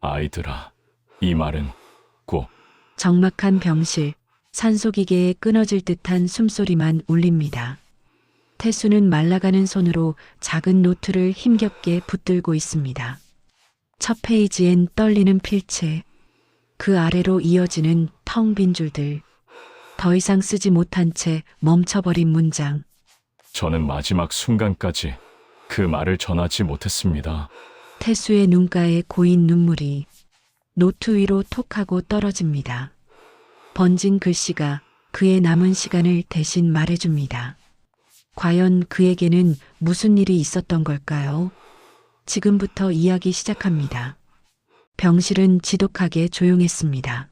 아이들아, 이 말은 꼭 적막한 병실, 산소기계에 끊어질 듯한 숨소리만 울립니다. 태수는 말라가는 손으로 작은 노트를 힘겹게 붙들고 있습니다. 첫 페이지엔 떨리는 필체, 그 아래로 이어지는 텅 빈 줄들, 더 이상 쓰지 못한 채 멈춰버린 문장. 저는 마지막 순간까지 그 말을 전하지 못했습니다. 태수의 눈가에 고인 눈물이 노트 위로 톡 하고 떨어집니다. 번진 글씨가 그의 남은 시간을 대신 말해줍니다. 과연 그에게는 무슨 일이 있었던 걸까요? 지금부터 이야기 시작합니다. 병실은 지독하게 조용했습니다.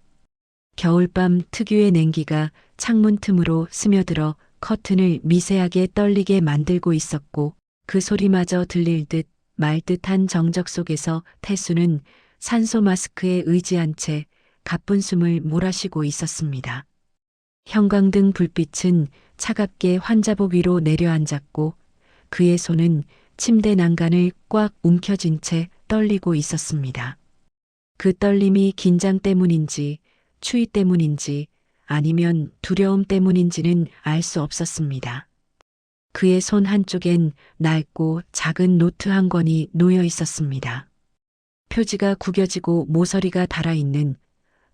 겨울밤 특유의 냉기가 창문 틈으로 스며들어 커튼을 미세하게 떨리게 만들고 있었고 그 소리마저 들릴 듯 말 듯한 정적 속에서 태수는 산소 마스크에 의지한 채 가쁜 숨을 몰아쉬고 있었습니다. 형광등 불빛은 차갑게 환자복 위로 내려앉았고 그의 손은 침대 난간을 꽉 움켜쥔 채 떨리고 있었습니다. 그 떨림이 긴장 때문인지 추위 때문인지 아니면 두려움 때문인지는 알 수 없었습니다. 그의 손 한쪽엔 낡고 작은 노트 한 권이 놓여 있었습니다. 표지가 구겨지고 모서리가 달아있는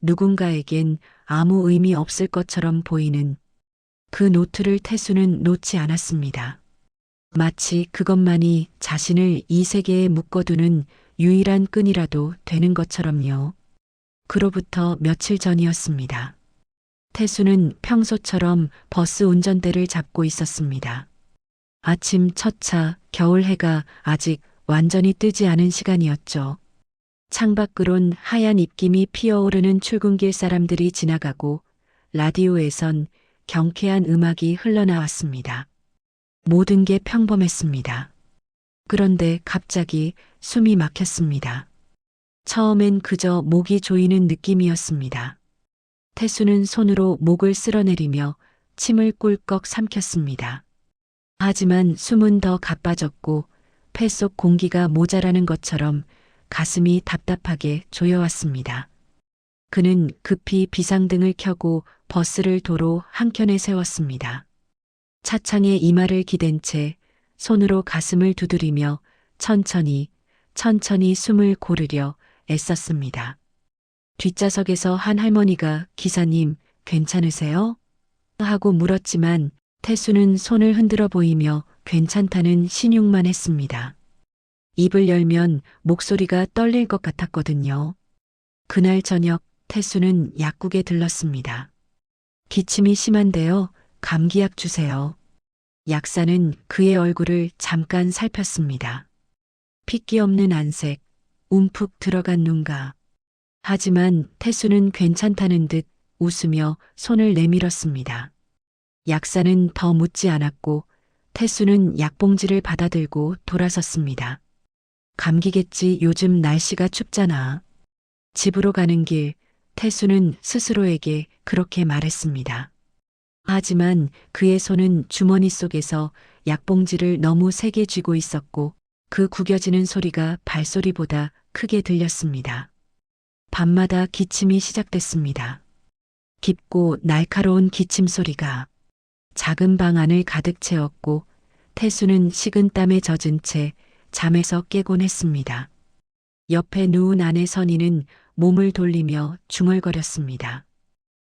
누군가에겐 아무 의미 없을 것처럼 보이는 그 노트를 태수는 놓지 않았습니다. 마치 그것만이 자신을 이 세계에 묶어두는 유일한 끈이라도 되는 것처럼요. 그로부터 며칠 전이었습니다. 태수는 평소처럼 버스 운전대를 잡고 있었습니다. 아침 첫 차, 겨울 해가 아직 완전히 뜨지 않은 시간이었죠. 창밖으론 하얀 입김이 피어오르는 출근길 사람들이 지나가고 라디오에선 경쾌한 음악이 흘러나왔습니다. 모든 게 평범했습니다. 그런데 갑자기 숨이 막혔습니다. 처음엔 그저 목이 조이는 느낌이었습니다. 태수는 손으로 목을 쓸어내리며 침을 꿀꺽 삼켰습니다. 하지만 숨은 더 가빠졌고 폐 속 공기가 모자라는 것처럼 가슴이 답답하게 조여왔습니다. 그는 급히 비상등을 켜고 버스를 도로 한켠에 세웠습니다. 차창에 이마를 기댄 채 손으로 가슴을 두드리며 천천히 숨을 고르려 애썼습니다. 뒷좌석에서 한 할머니가 기사님 괜찮으세요? 하고 물었지만 태수는 손을 흔들어 보이며 괜찮다는 신용만 했습니다. 입을 열면 목소리가 떨릴 것 같았거든요. 그날 저녁 태수는 약국에 들렀습니다. 기침이 심한데요. 감기약 주세요. 약사는 그의 얼굴을 잠깐 살폈습니다. 핏기 없는 안색, 움푹 들어간 눈가. 하지만 태수는 괜찮다는 듯 웃으며 손을 내밀었습니다. 약사는 더 묻지 않았고 태수는 약봉지를 받아들고 돌아섰습니다. 감기겠지, 요즘 날씨가 춥잖아. 집으로 가는 길 태수는 스스로에게 그렇게 말했습니다. 하지만 그의 손은 주머니 속에서 약봉지를 너무 세게 쥐고 있었고 그 구겨지는 소리가 발소리보다 크게 들렸습니다. 밤마다 기침이 시작됐습니다. 깊고 날카로운 기침 소리가 작은 방 안을 가득 채웠고 태수는 식은땀에 젖은 채 잠에서 깨곤 했습니다. 옆에 누운 아내 선희는 몸을 돌리며 중얼거렸습니다.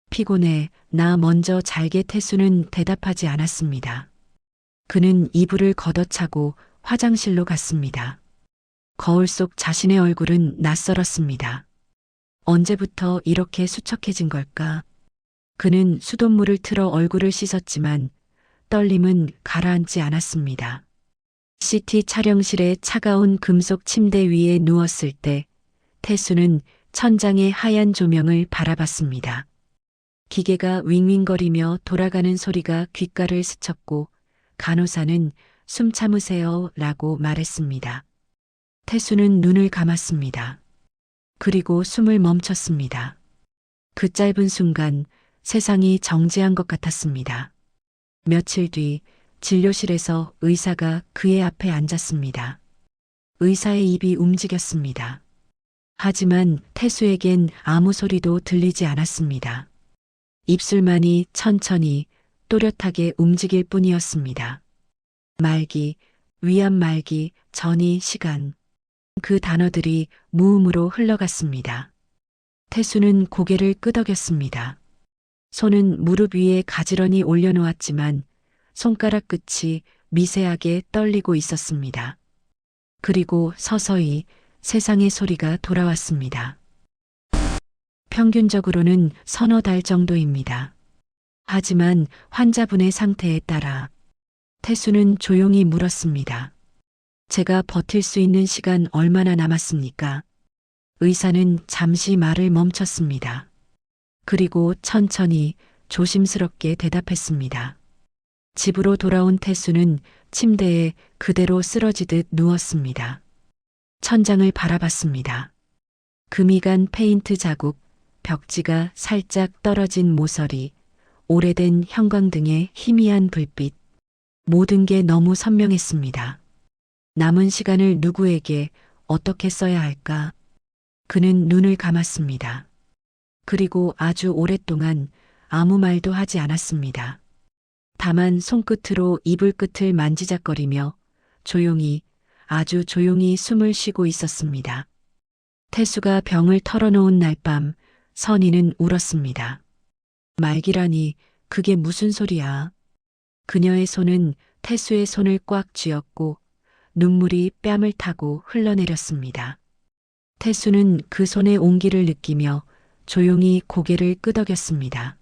피곤해, 나 먼저 잘게. 태수는 대답하지 않았습니다. 그는 이불을 걷어차고 화장실로 갔습니다. 거울 속 자신의 얼굴은 낯설었습니다. 언제부터 이렇게 수척해진 걸까? 그는 수돗물을 틀어 얼굴을 씻었지만 떨림은 가라앉지 않았습니다. CT 촬영실의 차가운 금속 침대 위에 누웠을 때 태수는 천장의 하얀 조명을 바라봤습니다. 기계가 윙윙거리며 돌아가는 소리가 귓가를 스쳤고 간호사는 숨 참으세요 라고 말했습니다. 태수는 눈을 감았습니다. 그리고 숨을 멈췄습니다. 그 짧은 순간 세상이 정지한 것 같았습니다. 며칠 뒤 진료실에서 의사가 그의 앞에 앉았습니다. 의사의 입이 움직였습니다. 하지만 태수에겐 아무 소리도 들리지 않았습니다. 입술만이 천천히 또렷하게 움직일 뿐이었습니다. 말기, 위암 말기, 전이, 시간. 그 단어들이 무음으로 흘러갔습니다. 태수는 고개를 끄덕였습니다. 손은 무릎 위에 가지런히 올려놓았지만 손가락 끝이 미세하게 떨리고 있었습니다. 그리고 서서히 세상의 소리가 돌아왔습니다. 평균적으로는 서너 달 정도입니다. 하지만 환자분의 상태에 따라 태수는 조용히 물었습니다. 제가 버틸 수 있는 시간 얼마나 남았습니까? 의사는 잠시 말을 멈췄습니다. 그리고 천천히 조심스럽게 대답했습니다. 집으로 돌아온 태수는 침대에 그대로 쓰러지듯 누웠습니다. 천장을 바라봤습니다. 금이 간 페인트 자국, 벽지가 살짝 떨어진 모서리, 오래된 형광등의 희미한 불빛. 모든 게 너무 선명했습니다. 남은 시간을 누구에게 어떻게 써야 할까? 그는 눈을 감았습니다. 그리고 아주 오랫동안 아무 말도 하지 않았습니다. 다만 손끝으로 이불 끝을 만지작거리며 조용히, 아주 조용히 숨을 쉬고 있었습니다. 태수가 병을 털어놓은 날 밤 선희는 울었습니다. 말기라니 그게 무슨 소리야? 그녀의 손은 태수의 손을 꽉 쥐었고 눈물이 뺨을 타고 흘러내렸습니다. 태수는 그 손의 온기를 느끼며 조용히 고개를 끄덕였습니다.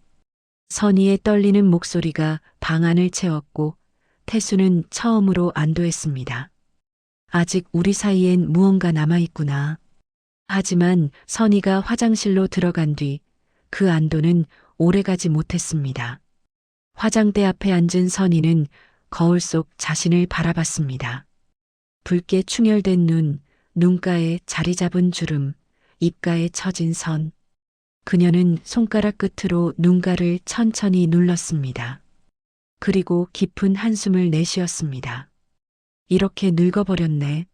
선희의 떨리는 목소리가 방 안을 채웠고 태수는 처음으로 안도했습니다. 아직 우리 사이엔 무언가 남아있구나. 하지만 선희가 화장실로 들어간 뒤 그 안도는 오래가지 못했습니다. 화장대 앞에 앉은 선희는 거울 속 자신을 바라봤습니다. 붉게 충혈된 눈, 눈가에 자리 잡은 주름, 입가에 처진 선. 그녀는 손가락 끝으로 눈가를 천천히 눌렀습니다. 그리고 깊은 한숨을 내쉬었습니다. 이렇게 늙어버렸네.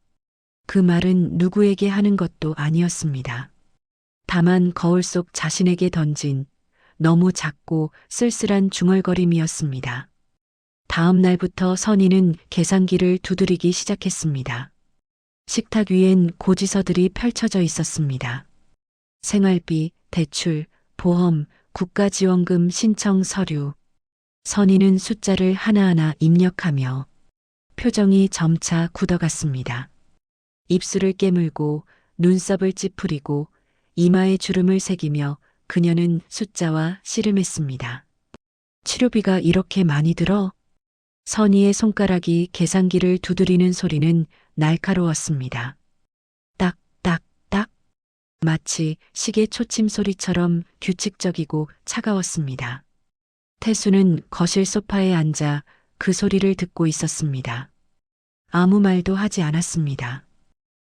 그 말은 누구에게 하는 것도 아니었습니다. 다만 거울 속 자신에게 던진 너무 작고 쓸쓸한 중얼거림이었습니다. 다음 날부터 선희는 계산기를 두드리기 시작했습니다. 식탁 위엔 고지서들이 펼쳐져 있었습니다. 생활비, 대출, 보험, 국가지원금 신청 서류. 선희는 숫자를 하나하나 입력하며 표정이 점차 굳어갔습니다. 입술을 깨물고 눈썹을 찌푸리고 이마에 주름을 새기며 그녀는 숫자와 씨름했습니다. 치료비가 이렇게 많이 들어? 선희의 손가락이 계산기를 두드리는 소리는 날카로웠습니다. 딱, 딱, 딱. 마치 시계 초침 소리처럼 규칙적이고 차가웠습니다. 태수는 거실 소파에 앉아 그 소리를 듣고 있었습니다. 아무 말도 하지 않았습니다.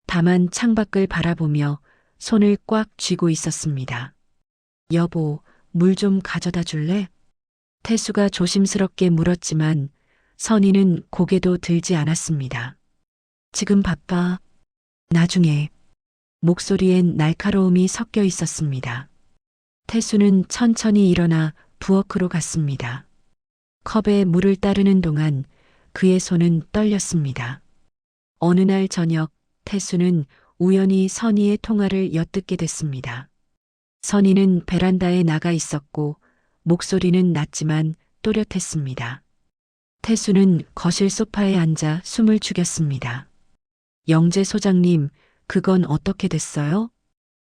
다만 창밖을 바라보며 손을 꽉 쥐고 있었습니다. 여보, 물 좀 가져다 줄래? 태수가 조심스럽게 물었지만 선희는 고개도 들지 않았습니다. 지금 바빠. 나중에. 목소리엔 날카로움이 섞여 있었습니다. 태수는 천천히 일어나 부엌으로 갔습니다. 컵에 물을 따르는 동안 그의 손은 떨렸습니다. 어느 날 저녁 태수는 우연히 선희의 통화를 엿듣게 됐습니다. 선희는 베란다에 나가 있었고 목소리는 낮지만 또렷했습니다. 태수는 거실 소파에 앉아 숨을 죽였습니다. 영재 소장님, 그건 어떻게 됐어요?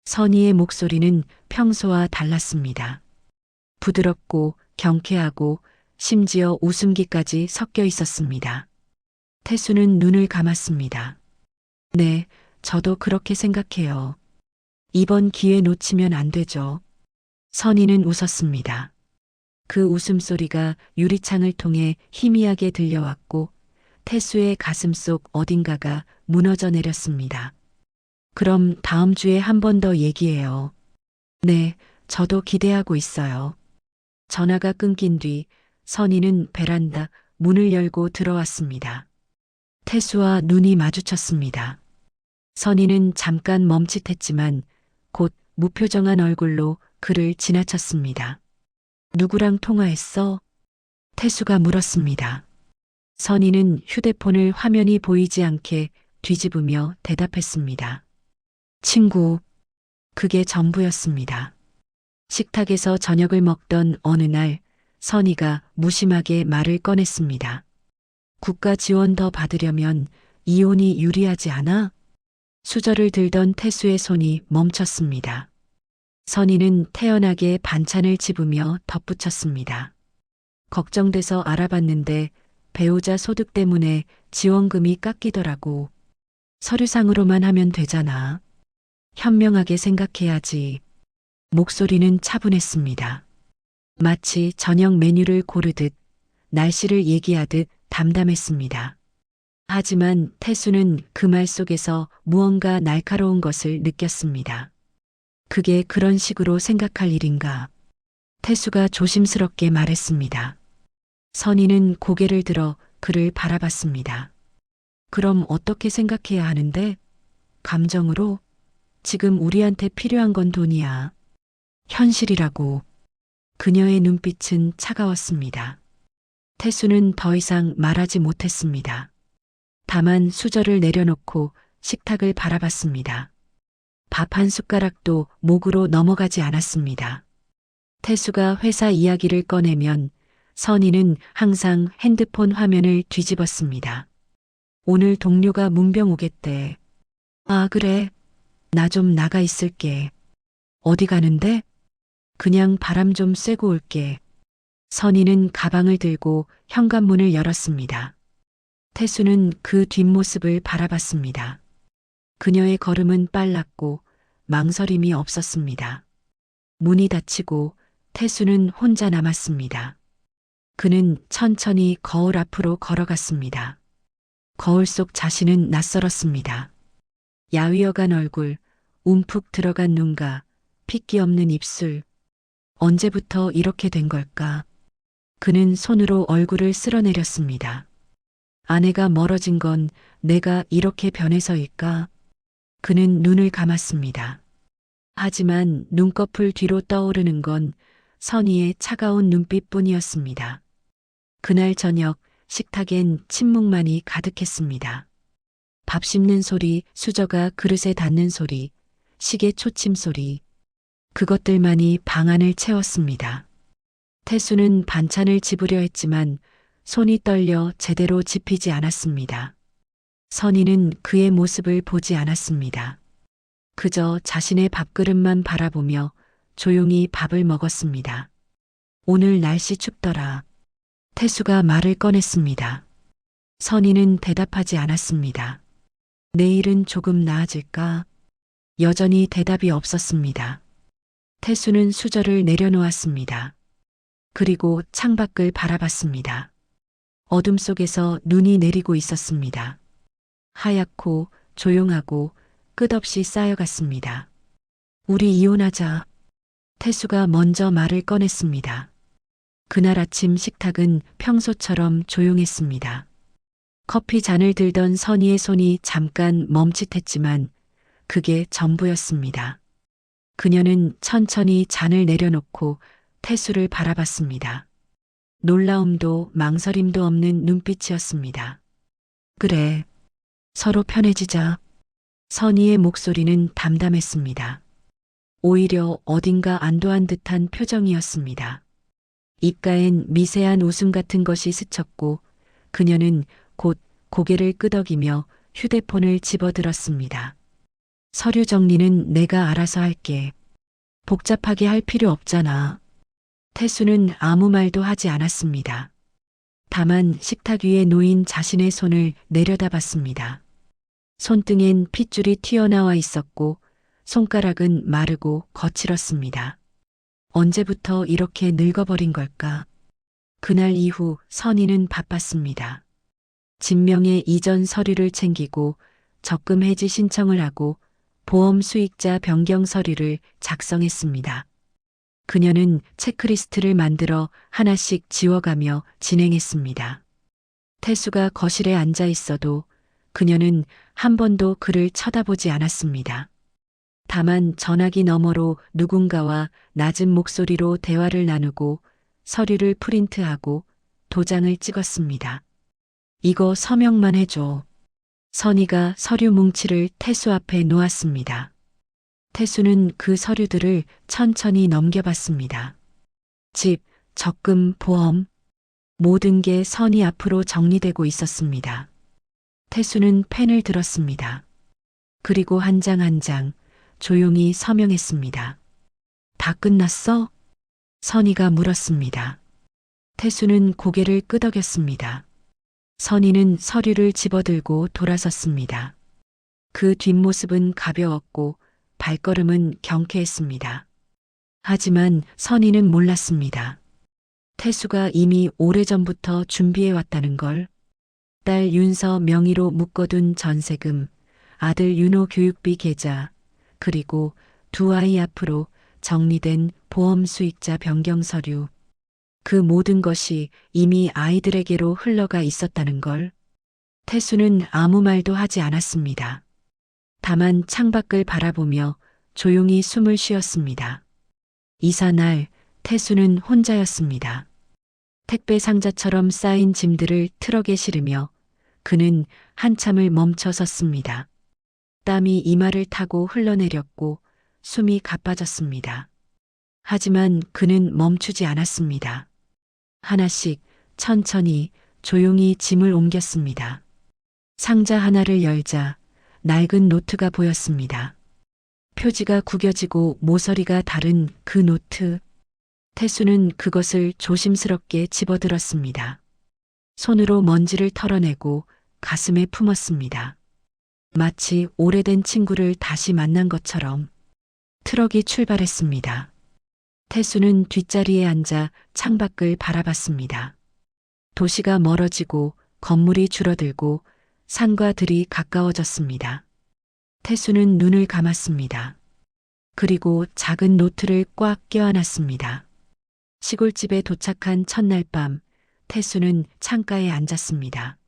선희의 목소리는 평소와 달랐습니다. 부드럽고 경쾌하고 심지어 웃음기까지 섞여 있었습니다. 태수는 눈을 감았습니다. 네, 저도 그렇게 생각해요. 이번 기회 놓치면 안 되죠. 선희는 웃었습니다. 그 웃음소리가 유리창을 통해 희미하게 들려왔고 태수의 가슴 속 어딘가가 무너져 내렸습니다. 그럼 다음 주에 한 번 더 얘기해요. 네, 저도 기대하고 있어요. 전화가 끊긴 뒤 선희는 베란다 문을 열고 들어왔습니다. 태수와 눈이 마주쳤습니다. 선희는 잠깐 멈칫했지만 곧 무표정한 얼굴로 그를 지나쳤습니다. 누구랑 통화했어? 태수가 물었습니다. 선희는 휴대폰을 화면이 보이지 않게 뒤집으며 대답했습니다. 친구. 그게 전부였습니다. 식탁에서 저녁을 먹던 어느 날 선희가 무심하게 말을 꺼냈습니다. 국가 지원 더 받으려면 이혼이 유리하지 않아? 수저를 들던 태수의 손이 멈췄습니다. 선희는 태연하게 반찬을 집으며 덧붙였습니다. 걱정돼서 알아봤는데 배우자 소득 때문에 지원금이 깎이더라고. 서류상으로만 하면 되잖아. 현명하게 생각해야지. 목소리는 차분했습니다. 마치 저녁 메뉴를 고르듯 날씨를 얘기하듯 담담했습니다. 하지만 태수는 그 말 속에서 무언가 날카로운 것을 느꼈습니다. 그게 그런 식으로 생각할 일인가? 태수가 조심스럽게 말했습니다. 선희는 고개를 들어 그를 바라봤습니다. 그럼 어떻게 생각해야 하는데? 감정으로? 지금 우리한테 필요한 건 돈이야. 현실이라고. 그녀의 눈빛은 차가웠습니다. 태수는 더 이상 말하지 못했습니다. 다만 수저를 내려놓고 식탁을 바라봤습니다. 밥 한 숟가락도 목으로 넘어가지 않았습니다. 태수가 회사 이야기를 꺼내면 선희는 항상 핸드폰 화면을 뒤집었습니다. 오늘 동료가 문병 오겠대. 아, 그래. 나 좀 나가 있을게. 어디 가는데? 그냥 바람 좀 쐬고 올게. 선희는 가방을 들고 현관문을 열었습니다. 태수는 그 뒷모습을 바라봤습니다. 그녀의 걸음은 빨랐고 망설임이 없었습니다. 문이 닫히고 태수는 혼자 남았습니다. 그는 천천히 거울 앞으로 걸어갔습니다. 거울 속 자신은 낯설었습니다. 야위어간 얼굴, 움푹 들어간 눈과 핏기 없는 입술. 언제부터 이렇게 된 걸까? 그는 손으로 얼굴을 쓸어내렸습니다. 아내가 멀어진 건 내가 이렇게 변해서일까? 그는 눈을 감았습니다. 하지만 눈꺼풀 뒤로 떠오르는 건 선희의 차가운 눈빛뿐이었습니다. 그날 저녁 식탁엔 침묵만이 가득했습니다. 밥 씹는 소리, 수저가 그릇에 닿는 소리, 시계 초침 소리. 그것들만이 방 안을 채웠습니다. 태수는 반찬을 집으려 했지만 손이 떨려 제대로 집히지 않았습니다. 선희는 그의 모습을 보지 않았습니다. 그저 자신의 밥그릇만 바라보며 조용히 밥을 먹었습니다. 오늘 날씨 춥더라. 태수가 말을 꺼냈습니다. 선희는 대답하지 않았습니다. 내일은 조금 나아질까? 여전히 대답이 없었습니다. 태수는 수저를 내려놓았습니다. 그리고 창밖을 바라봤습니다. 어둠 속에서 눈이 내리고 있었습니다. 하얗고 조용하고 끝없이 쌓여갔습니다. 우리 이혼하자. 태수가 먼저 말을 꺼냈습니다. 그날 아침 식탁은 평소처럼 조용했습니다. 커피 잔을 들던 선희의 손이 잠깐 멈칫했지만 그게 전부였습니다. 그녀는 천천히 잔을 내려놓고 태수를 바라봤습니다. 놀라움도 망설임도 없는 눈빛이었습니다. 그래, 서로 편해지자. 선희의 목소리는 담담했습니다. 오히려 어딘가 안도한 듯한 표정이었습니다. 입가엔 미세한 웃음 같은 것이 스쳤고 그녀는 곧 고개를 끄덕이며 휴대폰을 집어들었습니다. 서류 정리는 내가 알아서 할게. 복잡하게 할 필요 없잖아. 태수는 아무 말도 하지 않았습니다. 다만 식탁 위에 놓인 자신의 손을 내려다봤습니다. 손등엔 핏줄이 튀어나와 있었고 손가락은 마르고 거칠었습니다. 언제부터 이렇게 늙어버린 걸까? 그날 이후 선희는 바빴습니다. 진명의 이전 서류를 챙기고 적금 해지 신청을 하고 보험 수익자 변경 서류를 작성했습니다. 그녀는 체크리스트를 만들어 하나씩 지워가며 진행했습니다. 태수가 거실에 앉아 있어도 그녀는 한 번도 그를 쳐다보지 않았습니다. 다만 전화기 너머로 누군가와 낮은 목소리로 대화를 나누고 서류를 프린트하고 도장을 찍었습니다. 이거 서명만 해줘. 선희가 서류 뭉치를 태수 앞에 놓았습니다. 태수는 그 서류들을 천천히 넘겨봤습니다. 집, 적금, 보험, 모든 게 선희 앞으로 정리되고 있었습니다. 태수는 펜을 들었습니다. 그리고 한 장 한 장 조용히 서명했습니다. 다 끝났어? 선희가 물었습니다. 태수는 고개를 끄덕였습니다. 선희는 서류를 집어들고 돌아섰습니다. 그 뒷모습은 가벼웠고 발걸음은 경쾌했습니다. 하지만 선희는 몰랐습니다. 태수가 이미 오래전부터 준비해왔다는 걸. 딸 윤서 명의로 묶어둔 전세금, 아들 윤호 교육비 계좌, 그리고 두 아이 앞으로 정리된 보험 수익자 변경 서류. 그 모든 것이 이미 아이들에게로 흘러가 있었다는 걸. 태수는 아무 말도 하지 않았습니다. 다만 창밖을 바라보며 조용히 숨을 쉬었습니다. 이사날 태수는 혼자였습니다. 택배 상자처럼 쌓인 짐들을 트럭에 실으며 그는 한참을 멈춰 섰습니다. 땀이 이마를 타고 흘러내렸고 숨이 가빠졌습니다. 하지만 그는 멈추지 않았습니다. 하나씩 천천히 조용히 짐을 옮겼습니다. 상자 하나를 열자 낡은 노트가 보였습니다. 표지가 구겨지고 모서리가 다른 그 노트. 태수는 그것을 조심스럽게 집어들었습니다. 손으로 먼지를 털어내고 가슴에 품었습니다. 마치 오래된 친구를 다시 만난 것처럼. 트럭이 출발했습니다. 태수는 뒷자리에 앉아 창밖을 바라봤습니다. 도시가 멀어지고 건물이 줄어들고 산과 들이 가까워졌습니다. 태수는 눈을 감았습니다. 그리고 작은 노트를 꽉 껴안았습니다. 시골집에 도착한 첫날 밤, 태수는 창가에 앉았습니다.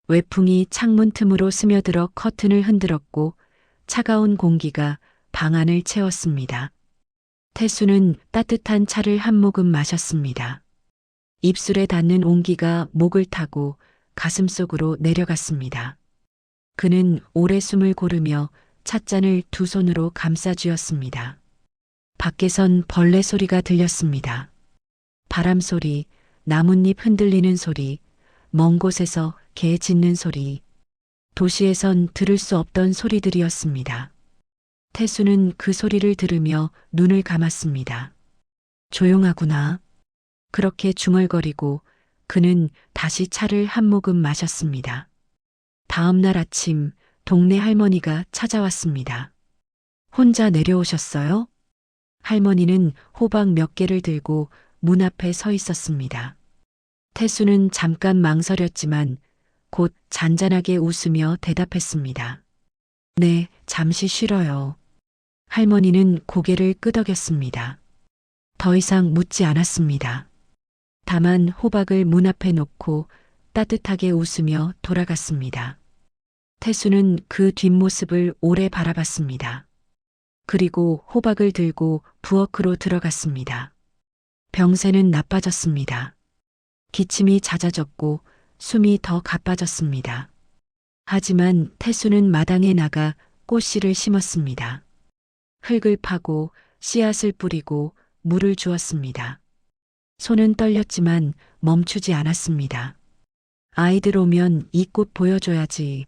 외풍이 창문 틈으로 스며들어 커튼을 흔들었고 차가운 공기가 방 안을 채웠습니다. 태수는 따뜻한 차를 한 모금 마셨습니다. 입술에 닿는 온기가 목을 타고 가슴속으로 내려갔습니다. 그는 오래 숨을 고르며 찻잔을 두 손으로 감싸 쥐었습니다. 밖에선 벌레 소리가 들렸습니다. 바람 소리, 나뭇잎 흔들리는 소리, 먼 곳에서 개 짖는 소리. 도시에선 들을 수 없던 소리들이었습니다. 태수는 그 소리를 들으며 눈을 감았습니다. 조용하구나. 그렇게 중얼거리고 그는 다시 차를 한 모금 마셨습니다. 다음 날 아침 동네 할머니가 찾아왔습니다. 혼자 내려오셨어요? 할머니는 호박 몇 개를 들고 문 앞에 서 있었습니다. 태수는 잠깐 망설였지만 곧 잔잔하게 웃으며 대답했습니다. 네, 잠시 쉬러요. 할머니는 고개를 끄덕였습니다. 더 이상 묻지 않았습니다. 다만 호박을 문 앞에 놓고 따뜻하게 웃으며 돌아갔습니다. 태수는 그 뒷모습을 오래 바라봤습니다. 그리고 호박을 들고 부엌으로 들어갔습니다. 병세는 나빠졌습니다. 기침이 잦아졌고 숨이 더 가빠졌습니다. 하지만 태수는 마당에 나가 꽃씨를 심었습니다. 흙을 파고 씨앗을 뿌리고 물을 주었습니다. 손은 떨렸지만 멈추지 않았습니다. 아이들 오면 이 꽃 보여줘야지.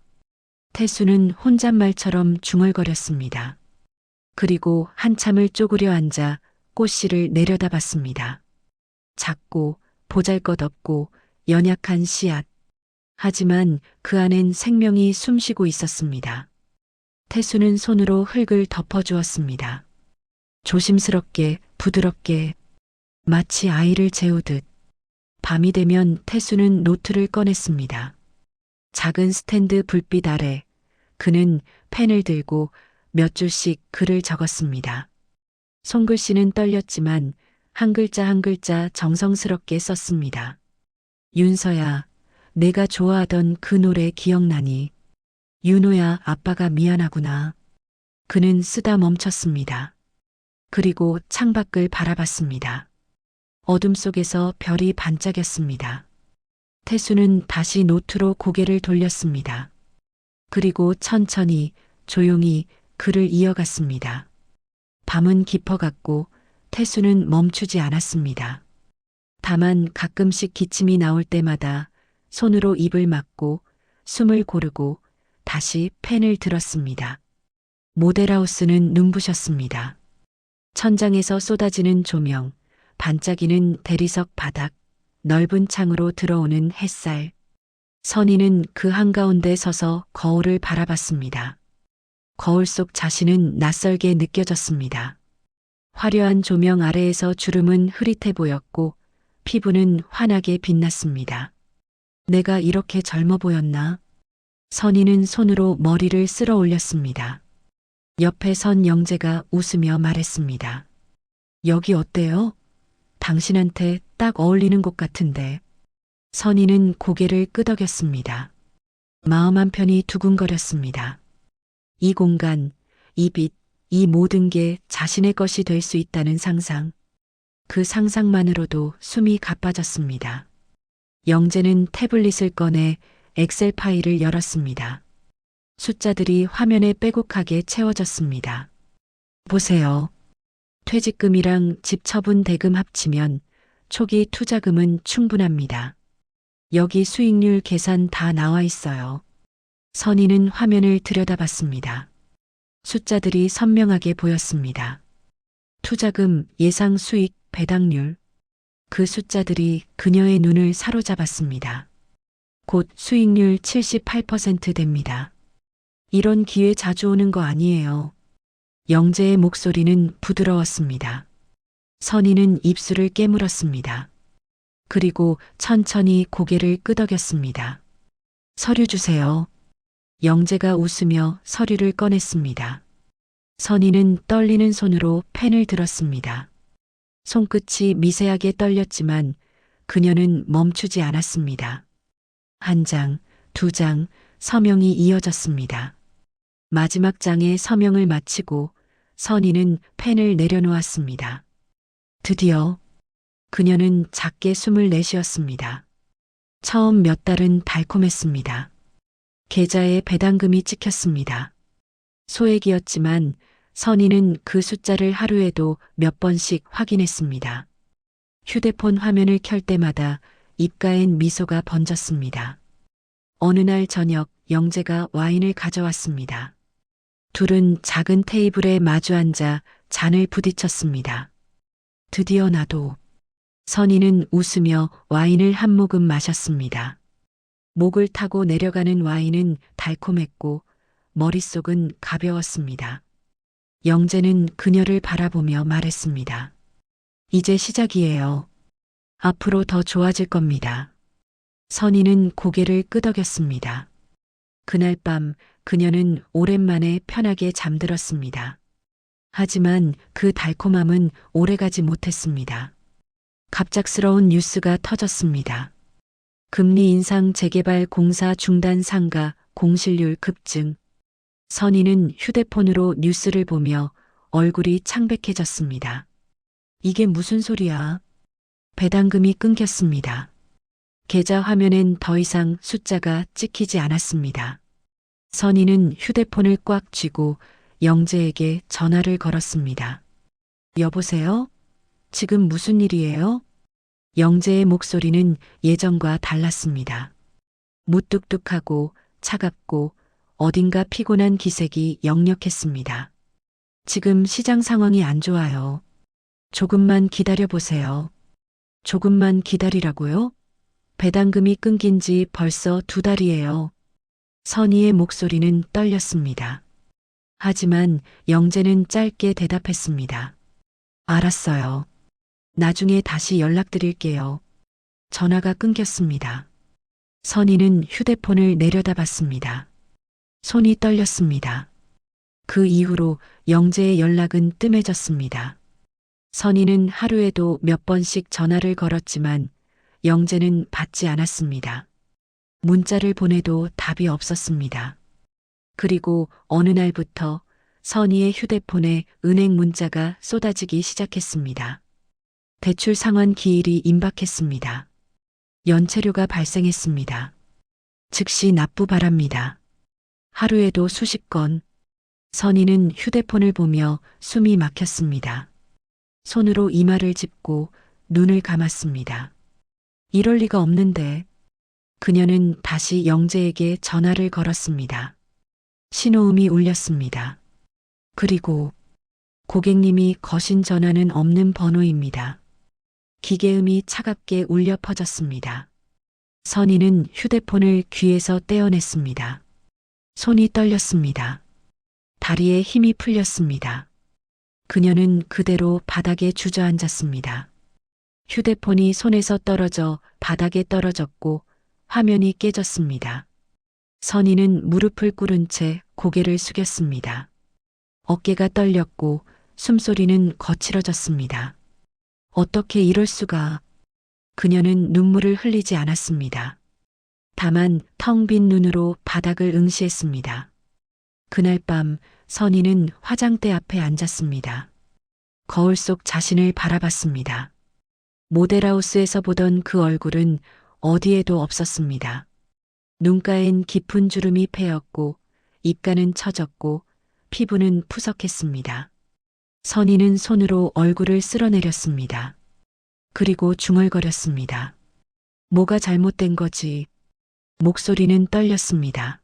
태수는 혼잣말처럼 중얼거렸습니다. 그리고 한참을 쪼그려 앉아 꽃씨를 내려다봤습니다. 작고 보잘것없고 연약한 씨앗. 하지만 그 안엔 생명이 숨쉬고 있었습니다. 태수는 손으로 흙을 덮어주었습니다. 조심스럽게, 부드럽게, 마치 아이를 재우듯. 밤이 되면 태수는 노트를 꺼냈습니다. 작은 스탠드 불빛 아래 그는 펜을 들고 몇 줄씩 글을 적었습니다. 손글씨는 떨렸지만 한 글자 한 글자 정성스럽게 썼습니다. 윤서야, 내가 좋아하던 그 노래 기억나니? 윤호야, 아빠가 미안하구나. 그는 쓰다 멈췄습니다. 그리고 창밖을 바라봤습니다. 어둠 속에서 별이 반짝였습니다. 태수는 다시 노트로 고개를 돌렸습니다. 그리고 천천히 조용히 글을 이어갔습니다. 밤은 깊어갔고 태수는 멈추지 않았습니다. 다만 가끔씩 기침이 나올 때마다 손으로 입을 막고 숨을 고르고 다시 펜을 들었습니다. 모델하우스는 눈부셨습니다. 천장에서 쏟아지는 조명, 반짝이는 대리석 바닥, 넓은 창으로 들어오는 햇살. 선희는 그 한가운데 서서 거울을 바라봤습니다. 거울 속 자신은 낯설게 느껴졌습니다. 화려한 조명 아래에서 주름은 흐릿해 보였고 피부는 환하게 빛났습니다. 내가 이렇게 젊어 보였나? 선희는 손으로 머리를 쓸어 올렸습니다. 옆에 선 영재가 웃으며 말했습니다. 여기 어때요? 당신한테 딱 어울리는 곳 같은데. 선희는 고개를 끄덕였습니다. 마음 한편이 두근거렸습니다. 이 공간, 이 빛, 이 모든 게 자신의 것이 될 수 있다는 상상. 그 상상만으로도 숨이 가빠졌습니다. 영재는 태블릿을 꺼내 엑셀 파일을 열었습니다. 숫자들이 화면에 빼곡하게 채워졌습니다. 보세요. 퇴직금이랑 집 처분 대금 합치면 초기 투자금은 충분합니다. 여기 수익률 계산 다 나와 있어요. 선희는 화면을 들여다봤습니다. 숫자들이 선명하게 보였습니다. 투자금, 예상 수익, 배당률. 그 숫자들이 그녀의 눈을 사로잡았습니다. 곧 수익률 78% 됩니다. 이런 기회 자주 오는 거 아니에요. 영재의 목소리는 부드러웠습니다. 선희는 입술을 깨물었습니다. 그리고 천천히 고개를 끄덕였습니다. 서류 주세요. 영재가 웃으며 서류를 꺼냈습니다. 선희는 떨리는 손으로 펜을 들었습니다. 손끝이 미세하게 떨렸지만 그녀는 멈추지 않았습니다. 한 장, 두 장, 서명이 이어졌습니다. 마지막 장에 서명을 마치고 선희는 펜을 내려놓았습니다. 드디어 그녀는 작게 숨을 내쉬었습니다. 처음 몇 달은 달콤했습니다. 계좌에 배당금이 찍혔습니다. 소액이었지만 선희는 그 숫자를 하루에도 몇 번씩 확인했습니다. 휴대폰 화면을 켤 때마다 입가엔 미소가 번졌습니다. 어느 날 저녁 영재가 와인을 가져왔습니다. 둘은 작은 테이블에 마주 앉아 잔을 부딪혔습니다. 드디어 나도. 선희는 웃으며 와인을 한 모금 마셨습니다. 목을 타고 내려가는 와인은 달콤했고 머릿속은 가벼웠습니다. 영재는 그녀를 바라보며 말했습니다. 이제 시작이에요. 앞으로 더 좋아질 겁니다. 선희는 고개를 끄덕였습니다. 그날 밤 그녀는 오랜만에 편하게 잠들었습니다. 하지만 그 달콤함은 오래가지 못했습니다. 갑작스러운 뉴스가 터졌습니다. 금리 인상, 재개발 공사 중단, 상가 공실률 급증. 선희는 휴대폰으로 뉴스를 보며 얼굴이 창백해졌습니다. 이게 무슨 소리야? 배당금이 끊겼습니다. 계좌 화면엔 더 이상 숫자가 찍히지 않았습니다. 선희는 휴대폰을 꽉 쥐고 영재에게 전화를 걸었습니다. 여보세요? 지금 무슨 일이에요? 영재의 목소리는 예전과 달랐습니다. 무뚝뚝하고 차갑고 어딘가 피곤한 기색이 역력했습니다. 지금 시장 상황이 안 좋아요. 조금만 기다려보세요. 조금만 기다리라고요? 배당금이 끊긴 지 벌써 2달이에요. 선희의 목소리는 떨렸습니다. 하지만 영재는 짧게 대답했습니다. 알았어요. 나중에 다시 연락드릴게요. 전화가 끊겼습니다. 선희는 휴대폰을 내려다봤습니다. 손이 떨렸습니다. 그 이후로 영재의 연락은 뜸해졌습니다. 선희는 하루에도 몇 번씩 전화를 걸었지만 영재는 받지 않았습니다. 문자를 보내도 답이 없었습니다. 그리고 어느 날부터 선희의 휴대폰에 은행 문자가 쏟아지기 시작했습니다. 대출 상환 기일이 임박했습니다. 연체료가 발생했습니다. 즉시 납부 바랍니다. 하루에도 수십 건. 선희는 휴대폰을 보며 숨이 막혔습니다. 손으로 이마를 짚고 눈을 감았습니다. 이럴 리가 없는데. 그녀는 다시 영재에게 전화를 걸었습니다. 신호음이 울렸습니다. 그리고 고객님이 거신 전화는 없는 번호입니다. 기계음이 차갑게 울려 퍼졌습니다. 선희는 휴대폰을 귀에서 떼어냈습니다. 손이 떨렸습니다. 다리에 힘이 풀렸습니다. 그녀는 그대로 바닥에 주저앉았습니다. 휴대폰이 손에서 떨어져 바닥에 떨어졌고 화면이 깨졌습니다. 선희는 무릎을 꿇은 채 고개를 숙였습니다. 어깨가 떨렸고 숨소리는 거칠어졌습니다. 어떻게 이럴 수가. 그녀는 눈물을 흘리지 않았습니다. 다만 텅 빈 눈으로 바닥을 응시했습니다. 그날 밤 선희는 화장대 앞에 앉았습니다. 거울 속 자신을 바라봤습니다. 모델하우스에서 보던 그 얼굴은 어디에도 없었습니다. 눈가엔 깊은 주름이 패였고 입가는 처졌고 피부는 푸석했습니다. 선희는 손으로 얼굴을 쓸어내렸습니다. 그리고 중얼거렸습니다. 뭐가 잘못된 거지? 목소리는 떨렸습니다.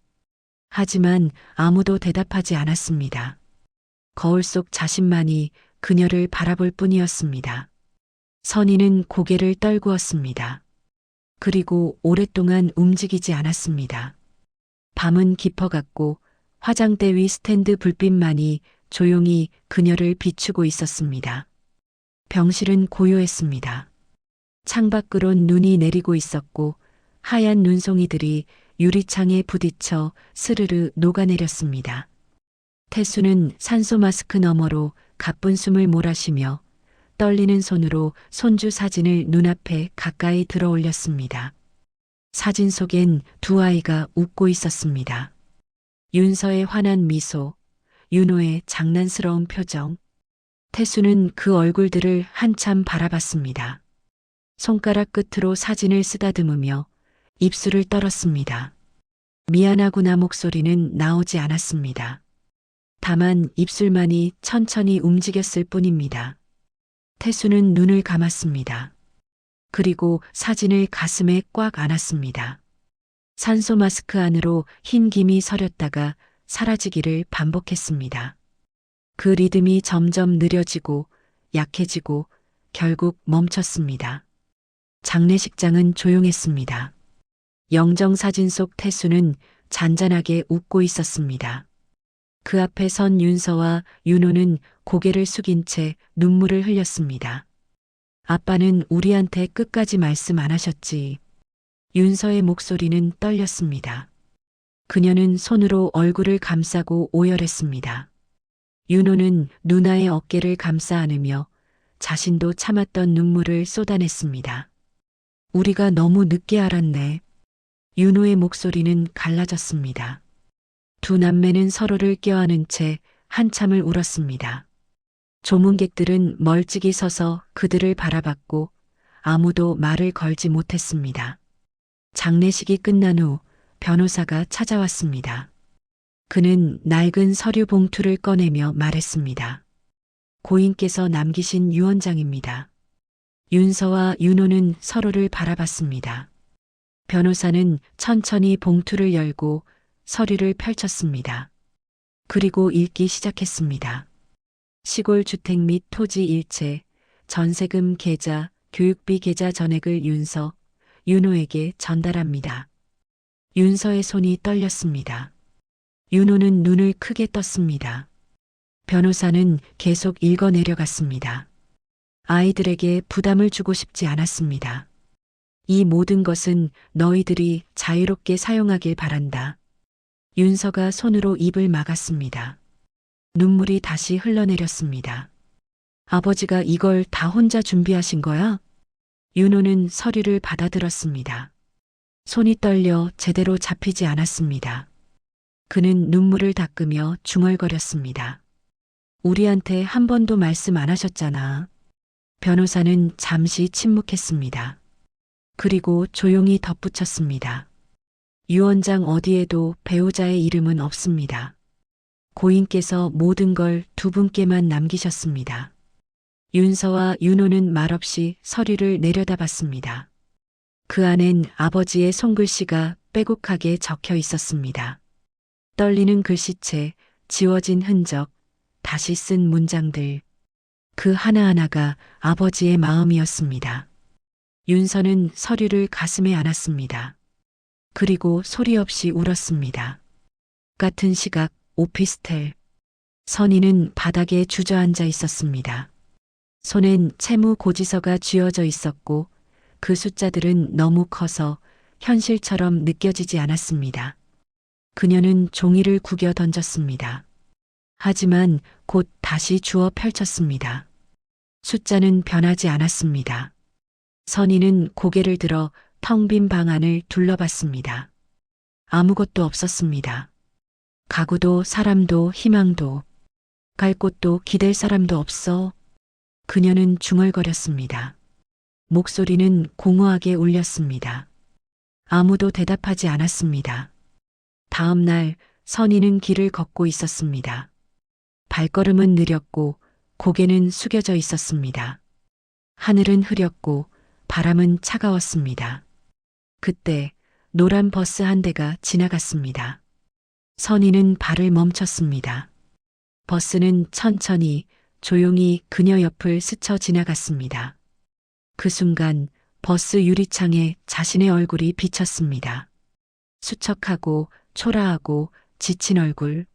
하지만 아무도 대답하지 않았습니다. 거울 속 자신만이 그녀를 바라볼 뿐이었습니다. 선희는 고개를 떨구었습니다. 그리고 오랫동안 움직이지 않았습니다. 밤은 깊어갔고 화장대 위 스탠드 불빛만이 조용히 그녀를 비추고 있었습니다. 병실은 고요했습니다. 창밖으론 눈이 내리고 있었고 하얀 눈송이들이 유리창에 부딪혀 스르르 녹아내렸습니다. 태수는 산소 마스크 너머로 가쁜 숨을 몰아쉬며 떨리는 손으로 손주 사진을 눈앞에 가까이 들어 올렸습니다. 사진 속엔 두 아이가 웃고 있었습니다. 윤서의 환한 미소, 윤호의 장난스러운 표정. 태수는 그 얼굴들을 한참 바라봤습니다. 손가락 끝으로 사진을 쓰다듬으며 입술을 떨었습니다. 미안하구나 목소리는 나오지 않았습니다. 다만 입술만이 천천히 움직였을 뿐입니다. 태수는 눈을 감았습니다. 그리고 사진을 가슴에 꽉 안았습니다. 산소 마스크 안으로 흰 김이 서렸다가 사라지기를 반복했습니다. 그 리듬이 점점 느려지고 약해지고 결국 멈췄습니다. 장례식장은 조용했습니다. 영정사진 속 태수는 잔잔하게 웃고 있었습니다. 그 앞에 선 윤서와 윤호는 고개를 숙인 채 눈물을 흘렸습니다. 아빠는 우리한테 끝까지 말씀 안 하셨지. 윤서의 목소리는 떨렸습니다. 그녀는 손으로 얼굴을 감싸고 오열했습니다. 윤호는 누나의 어깨를 감싸 안으며 자신도 참았던 눈물을 쏟아냈습니다. 우리가 너무 늦게 알았네. 윤호의 목소리는 갈라졌습니다. 두 남매는 서로를 껴안은 채 한참을 울었습니다. 조문객들은 멀찍이 서서 그들을 바라봤고 아무도 말을 걸지 못했습니다. 장례식이 끝난 후 변호사가 찾아왔습니다. 그는 낡은 서류 봉투를 꺼내며 말했습니다. 고인께서 남기신 유언장입니다. 윤서와 윤호는 서로를 바라봤습니다. 변호사는 천천히 봉투를 열고 서류를 펼쳤습니다. 그리고 읽기 시작했습니다. 시골 주택 및 토지 일체, 전세금 계좌, 교육비 계좌 전액을 윤서, 윤호에게 전달합니다. 윤서의 손이 떨렸습니다. 윤호는 눈을 크게 떴습니다. 변호사는 계속 읽어 내려갔습니다. 아이들에게 부담을 주고 싶지 않았습니다. 이 모든 것은 너희들이 자유롭게 사용하길 바란다. 윤서가 손으로 입을 막았습니다. 눈물이 다시 흘러내렸습니다. 아버지가 이걸 다 혼자 준비하신 거야? 윤호는 서류를 받아들었습니다. 손이 떨려 제대로 잡히지 않았습니다. 그는 눈물을 닦으며 중얼거렸습니다. 우리한테 한 번도 말씀 안 하셨잖아. 변호사는 잠시 침묵했습니다. 그리고 조용히 덧붙였습니다. 유 원장 어디에도 배우자의 이름은 없습니다. 고인께서 모든 걸 두 분께만 남기셨습니다. 윤서와 윤호는 말없이 서류를 내려다봤습니다. 그 안엔 아버지의 손글씨가 빼곡하게 적혀 있었습니다. 떨리는 글씨체, 지워진 흔적, 다시 쓴 문장들. 그 하나하나가 아버지의 마음이었습니다. 윤서는 서류를 가슴에 안았습니다. 그리고 소리 없이 울었습니다. 같은 시각 오피스텔. 선희는 바닥에 주저앉아 있었습니다. 손엔 채무 고지서가 쥐어져 있었고 그 숫자들은 너무 커서 현실처럼 느껴지지 않았습니다. 그녀는 종이를 구겨 던졌습니다. 하지만 곧 다시 주워 펼쳤습니다. 숫자는 변하지 않았습니다. 선희는 고개를 들어 텅 빈 방 안을 둘러봤습니다. 아무것도 없었습니다. 가구도 사람도 희망도 갈 곳도 기댈 사람도 없어. 그녀는 중얼거렸습니다. 목소리는 공허하게 울렸습니다. 아무도 대답하지 않았습니다. 다음 날 선희는 길을 걷고 있었습니다. 발걸음은 느렸고 고개는 숙여져 있었습니다. 하늘은 흐렸고 바람은 차가웠습니다. 그때 노란 버스 한 대가 지나갔습니다. 선희는 발을 멈췄습니다. 버스는 천천히 조용히 그녀 옆을 스쳐 지나갔습니다. 그 순간 버스 유리창에 자신의 얼굴이 비쳤습니다. 수척하고 초라하고 지친 얼굴.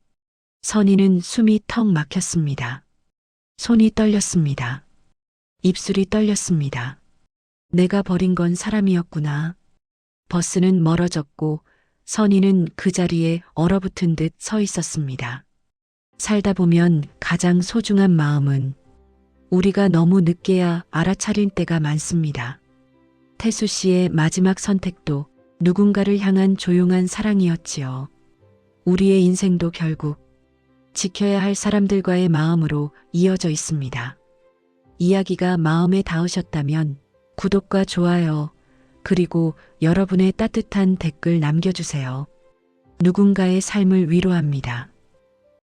선희는 숨이 턱 막혔습니다. 손이 떨렸습니다. 입술이 떨렸습니다. 내가 버린 건 사람이었구나. 버스는 멀어졌고 선희는 그 자리에 얼어붙은 듯 서 있었습니다. 살다 보면 가장 소중한 마음은 우리가 너무 늦게야 알아차릴 때가 많습니다. 태수 씨의 마지막 선택도 누군가를 향한 조용한 사랑이었지요. 우리의 인생도 결국 지켜야 할 사람들과의 마음으로 이어져 있습니다. 이야기가 마음에 닿으셨다면 구독과 좋아요, 그리고 여러분의 따뜻한 댓글 남겨주세요. 누군가의 삶을 위로합니다.